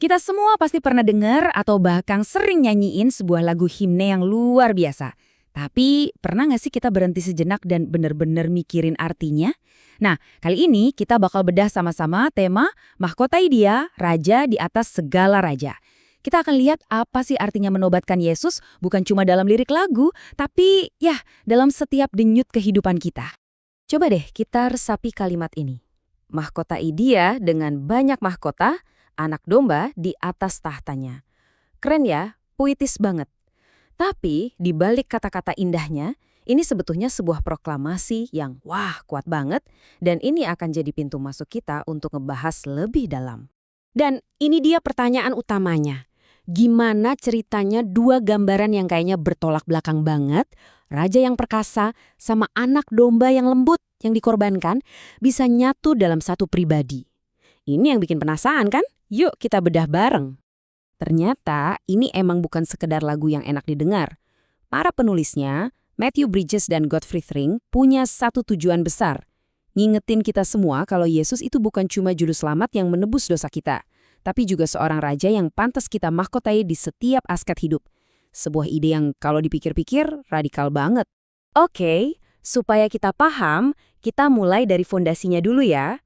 Kita semua pasti pernah dengar atau bahkan sering nyanyiin sebuah lagu himne yang luar biasa. Tapi pernah nggak sih kita berhenti sejenak dan benar-benar mikirin artinya? Nah, kali ini kita bakal bedah sama-sama tema Mahkotai Dia, Raja di atas segala raja. Kita akan lihat apa sih artinya menobatkan Yesus bukan cuma dalam lirik lagu, tapi ya dalam setiap denyut kehidupan kita. Coba deh kita resapi kalimat ini. Mahkotai Dia dengan banyak mahkota, anak domba di atas tahtanya. Keren ya, puitis banget. Tapi di balik kata-kata indahnya, ini sebetulnya sebuah proklamasi yang wah kuat banget dan ini akan jadi pintu masuk kita untuk ngebahas lebih dalam. Dan ini dia pertanyaan utamanya. Gimana ceritanya dua gambaran yang kayaknya bertolak belakang banget, raja yang perkasa sama anak domba yang lembut yang dikorbankan bisa nyatu dalam satu pribadi. Ini yang bikin penasaran kan? Yuk kita bedah bareng. Ternyata ini emang bukan sekedar lagu yang enak didengar. Para penulisnya, Matthew Bridges dan Godfrey Thring, punya satu tujuan besar. Ngingetin kita semua kalau Yesus itu bukan cuma juru selamat yang menebus dosa kita, tapi juga seorang raja yang pantas kita mahkotai di setiap aspek hidup. Sebuah ide yang kalau dipikir-pikir radikal banget. Oke, supaya kita paham, kita mulai dari fondasinya dulu ya.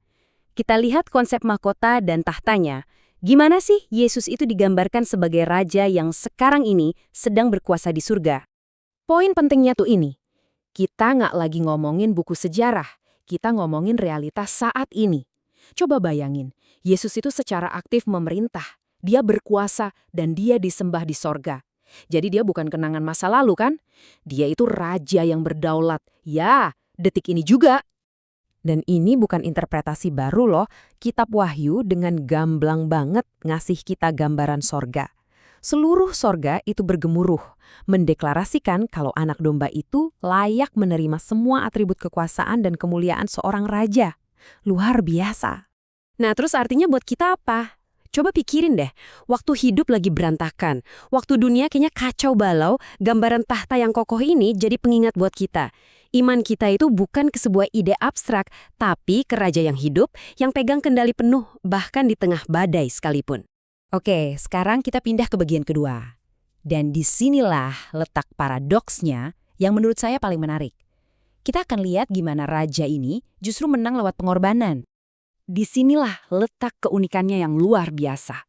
Kita lihat konsep mahkota dan tahtanya. Gimana sih Yesus itu digambarkan sebagai raja yang sekarang ini sedang berkuasa di surga? Poin pentingnya tuh ini. Kita nggak lagi ngomongin buku sejarah, kita ngomongin realitas saat ini. Coba bayangin, Yesus itu secara aktif memerintah, dia berkuasa dan dia disembah di sorga. Jadi dia bukan kenangan masa lalu kan? Dia itu raja yang berdaulat. Ya, detik ini juga. Dan ini bukan interpretasi baru loh, Kitab Wahyu dengan gamblang banget ngasih kita gambaran sorga. Seluruh sorga itu bergemuruh, mendeklarasikan kalau anak domba itu layak menerima semua atribut kekuasaan dan kemuliaan seorang raja. Luar biasa. Nah terus artinya buat kita apa? Coba pikirin deh, waktu hidup lagi berantakan, waktu dunia kayaknya kacau balau, gambaran tahta yang kokoh ini jadi pengingat buat kita. Iman kita itu bukan ke sebuah ide abstrak, tapi ke raja yang hidup, yang pegang kendali penuh, bahkan di tengah badai sekalipun. Oke, sekarang kita pindah ke bagian kedua. Dan disinilah letak paradoksnya yang menurut saya paling menarik. Kita akan lihat gimana raja ini justru menang lewat pengorbanan. Disinilah letak keunikannya yang luar biasa.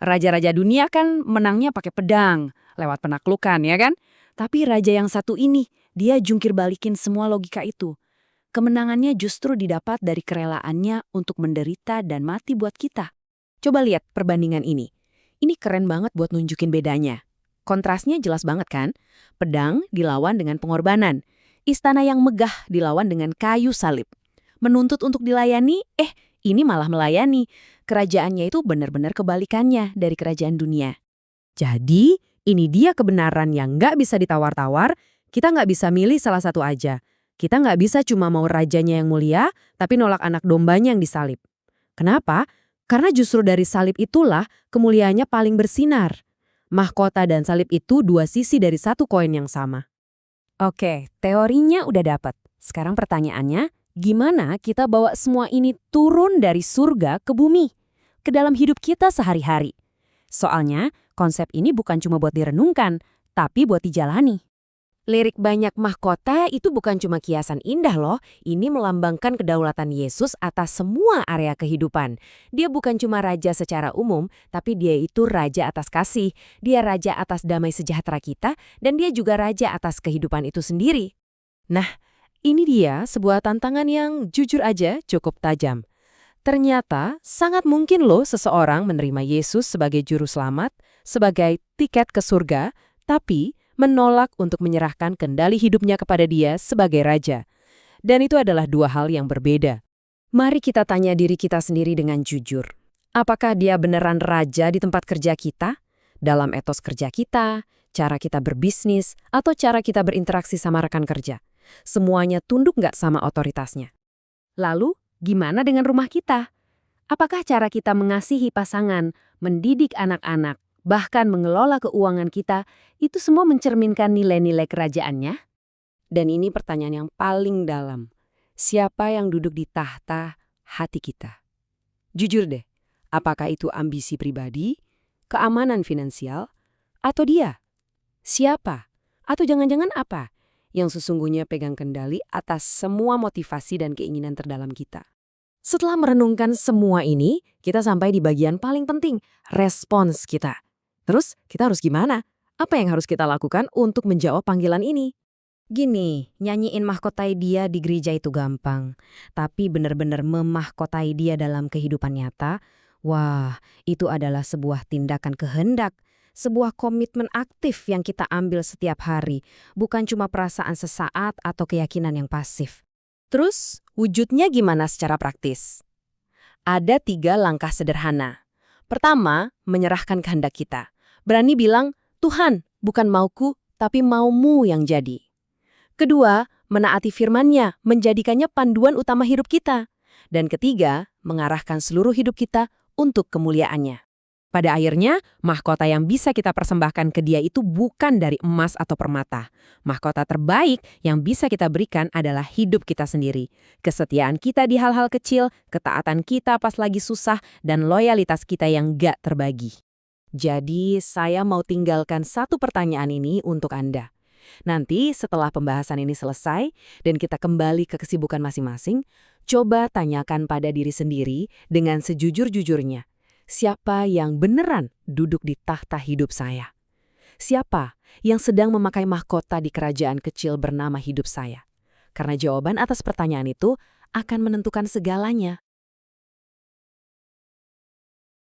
Raja-raja dunia kan menangnya pakai pedang, lewat penaklukan ya kan? Tapi raja yang satu ini, dia jungkir balikin semua logika itu. Kemenangannya justru didapat dari kerelaannya untuk menderita dan mati buat kita. Coba lihat perbandingan ini. Ini keren banget buat nunjukin bedanya. Kontrasnya jelas banget kan? Pedang dilawan dengan pengorbanan. Istana yang megah dilawan dengan kayu salib. Menuntut untuk dilayani, ini malah melayani. Kerajaannya itu benar-benar kebalikannya dari kerajaan dunia. Jadi, ini dia kebenaran yang nggak bisa ditawar-tawar, kita nggak bisa milih salah satu aja. Kita nggak bisa cuma mau rajanya yang mulia, tapi nolak anak dombanya yang disalib. Kenapa? Karena justru dari salib itulah kemuliaannya paling bersinar. Mahkota dan salib itu dua sisi dari satu koin yang sama. Oke, teorinya udah dapet. Sekarang pertanyaannya, gimana kita bawa semua ini turun dari surga ke bumi? Ke dalam hidup kita sehari-hari. Soalnya, konsep ini bukan cuma buat direnungkan, tapi buat dijalani. Lirik banyak mahkota itu bukan cuma kiasan indah loh, ini melambangkan kedaulatan Yesus atas semua area kehidupan. Dia bukan cuma raja secara umum, tapi dia itu raja atas kasih, dia raja atas damai sejahtera kita, dan dia juga raja atas kehidupan itu sendiri. Nah, ini dia sebuah tantangan yang jujur aja cukup tajam. Ternyata sangat mungkin loh seseorang menerima Yesus sebagai juru selamat, sebagai tiket ke surga, tapi menolak untuk menyerahkan kendali hidupnya kepada Dia sebagai raja. Dan itu adalah dua hal yang berbeda. Mari kita tanya diri kita sendiri dengan jujur. Apakah Dia beneran raja di tempat kerja kita? Dalam etos kerja kita, cara kita berbisnis, atau cara kita berinteraksi sama rekan kerja? Semuanya tunduk nggak sama otoritasnya? Lalu, gimana dengan rumah kita? Apakah cara kita mengasihi pasangan, mendidik anak-anak, bahkan mengelola keuangan kita, itu semua mencerminkan nilai-nilai kerajaannya? Dan ini pertanyaan yang paling dalam. Siapa yang duduk di tahta hati kita? Jujur deh, apakah itu ambisi pribadi, keamanan finansial, atau dia? Siapa? Atau jangan-jangan apa yang sesungguhnya pegang kendali atas semua motivasi dan keinginan terdalam kita? Setelah merenungkan semua ini, kita sampai di bagian paling penting, respons kita. Terus, kita harus gimana? Apa yang harus kita lakukan untuk menjawab panggilan ini? Gini, nyanyiin mahkotai dia di gereja itu gampang. Tapi benar-benar memahkotai dia dalam kehidupan nyata, wah, itu adalah sebuah tindakan kehendak. Sebuah komitmen aktif yang kita ambil setiap hari, bukan cuma perasaan sesaat atau keyakinan yang pasif. Terus, wujudnya gimana secara praktis? Ada 3 langkah sederhana. Pertama, menyerahkan kehendak kita. Berani bilang, Tuhan, bukan mauku, tapi maumu yang jadi. Kedua, menaati firman-Nya, menjadikannya panduan utama hidup kita. Dan ketiga, mengarahkan seluruh hidup kita untuk kemuliaan-Nya. Pada akhirnya, mahkota yang bisa kita persembahkan ke Dia itu bukan dari emas atau permata. Mahkota terbaik yang bisa kita berikan adalah hidup kita sendiri. Kesetiaan kita di hal-hal kecil, ketaatan kita pas lagi susah, dan loyalitas kita yang gak terbagi. Jadi, saya mau tinggalkan satu pertanyaan ini untuk Anda. Nanti setelah pembahasan ini selesai dan kita kembali ke kesibukan masing-masing, coba tanyakan pada diri sendiri dengan sejujur-jujurnya. Siapa yang beneran duduk di tahta hidup saya? Siapa yang sedang memakai mahkota di kerajaan kecil bernama hidup saya? Karena jawaban atas pertanyaan itu akan menentukan segalanya.